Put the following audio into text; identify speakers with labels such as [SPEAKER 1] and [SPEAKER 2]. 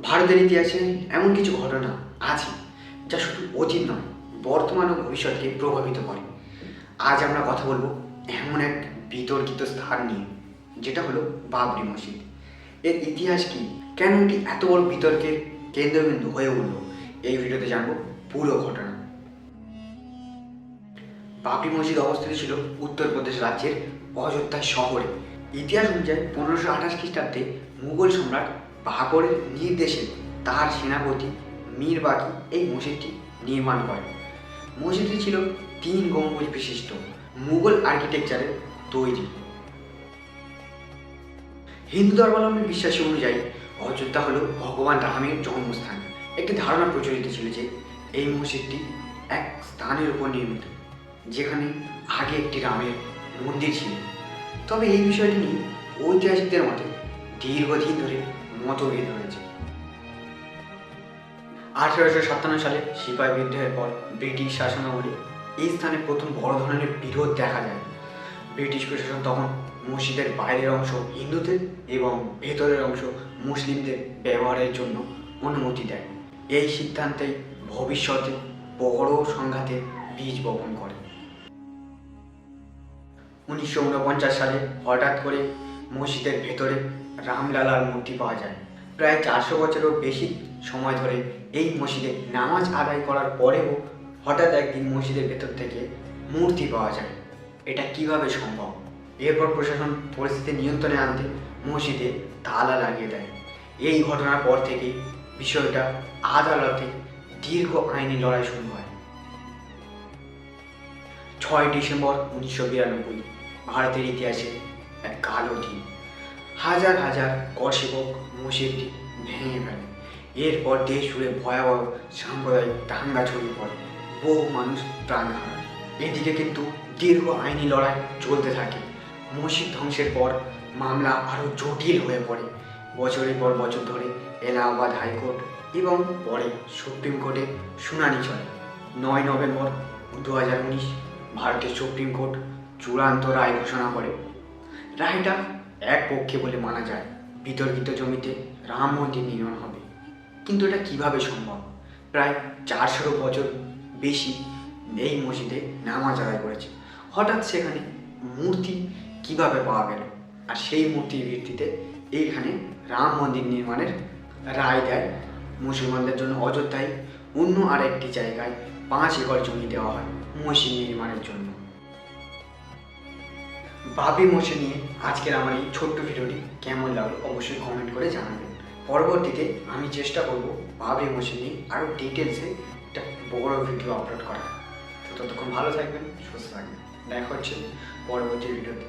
[SPEAKER 1] ভারতের ইতিহাসে এমন কিছু ঘটনা আছে যা শুধু অতীত নয়, বর্তমান ও ভবিষ্যৎকে প্রভাবিত করে। আজ আমরা কথা বলবো এমন এক বিতর্কিত স্থান নিয়ে, যেটা হলো বাবরি মসজিদ। এর ইতিহাস কি, কেন এটি এত বড় বিতর্কের কেন্দ্রবিন্দু হয়ে উঠল, এই ভিডিওতে জানবো পুরো ঘটনা। বাবরি মসজিদ অবস্থিত ছিল উত্তরপ্রদেশ রাজ্যের অযোধ্যা শহরে। ইতিহাস অনুযায়ী 1528 খ্রিস্টাব্দে মুঘল সম্রাট বাবরের নির্দেশে তার সেনাপতি মীর বাকি এই মসজিদটি নির্মাণ করেন। মসজিদটি ছিল 3 গম্বুজ বিশিষ্ট মুঘল আর্কিটেকচারের তৈরি। হিন্দু ধর্মাবলম্বী বিশ্বাসী অনুযায়ী অযোধ্যা হলো ভগবান রামের জন্মস্থান। একটি ধারণা প্রচলিত ছিল যে এই মসজিদটি এক স্থানের উপর নির্মিত, যেখানে আগে একটি রামের মন্দির ছিল। তবে এই বিষয়টি নিয়ে ঐতিহাসিকদের মতে দীর্ঘদিন ধরে মতভেদ রয়েছে। 1857 সালে সিপাহি বিদ্রোহের পর ব্রিটিশ শাসনামলে এই স্থানে প্রথম বড় ধরনের বিরোধ দেখা যায়। ব্রিটিশ প্রশাসন তখন মসজিদের বাইরের অংশ হিন্দুদের এবং ভেতরের অংশ মুসলিমদের ব্যবহারের জন্য অনুমতি দেয়। এই সিদ্ধান্তেই ভবিষ্যতে বড় সংঘাতের বীজ বপন করে। 1949 সালে হঠাৎ করে মসজিদের ভেতরে রামলালার মূর্তি পাওয়া যায়। প্রায় 400 বছরেরও বেশি সময় ধরে এই মসজিদে নামাজ আদায় করার পরেও হঠাৎ একদিন মসজিদের ভেতর থেকে মূর্তি পাওয়া যায়। এটা কিভাবে সম্ভব? এরপর প্রশাসন পরিস্থিতি নিয়ন্ত্রণে আনতে মসজিদে তালা লাগিয়ে দেয়। এই ঘটনার পর থেকে বিষয়টা আদালতে দীর্ঘ আইনি লড়াই শুরু হয়। 6 ডিসেম্বর 1992 ভারতের ইতিহাসে এক কালো দিন। হাজার হাজার কর-সেবক মসজিদটি ভেঙে ফেলে। এরপর দেশ জুড়ে ভয়াবহ সাম্প্রদায়িক দাঙ্গা ছড়িয়ে পড়ে, বহু মানুষ প্রাণ হারায়। এদিকে কিন্তু দীর্ঘ আইনি লড়াই চলতে থাকে। মসজিদ ধ্বংসের পর মামলা আরও জটিল হয়ে পড়ে। বছরের পর বছর ধরে এলাহাবাদ হাইকোর্ট এবং পরে সুপ্রিম কোর্টে শুনানি চলে। 9 নভেম্বর 2019 ভারতের সুপ্রিম কোর্ট চূড়ান্ত রায় ঘোষণা করে। রায়টা এক পক্ষে বলে মানা যায়, বিতর্কিত জমিতে রাম মন্দির নির্মাণ হবে। কিন্তু এটা কিভাবে সম্ভব? প্রায় 400 বছর বেশি এই মসজিদে নামাজ আদায় করেছে, হঠাৎ সেখানে মূর্তি কিভাবে পাওয়া গেল? আর সেই মূর্তির ভিত্তিতে এইখানে রাম মন্দির নির্মাণের রায় দেয়। মুসলমানদের জন্য অযোধ্যায় অন্য আরেকটি জায়গায় 5 একর জমি দেওয়া হয় মসজিদ নির্মাণের জন্য। বাবরি মসজিদ নিয়ে আজকের আমার এই ছোট্ট ভিডিওটি কেমন লাগলো অবশ্যই কমেন্ট করে জানাবেন। পরবর্তীতে আমি চেষ্টা করব বাবরি মসজিদ নিয়ে আরও ডিটেলসে একটা বড় ভিডিও আপলোড করার। তো ততক্ষণ ভালো থাকবেন, সুস্থ থাকবেন। দেখা হচ্ছে পরবর্তী ভিডিওতে।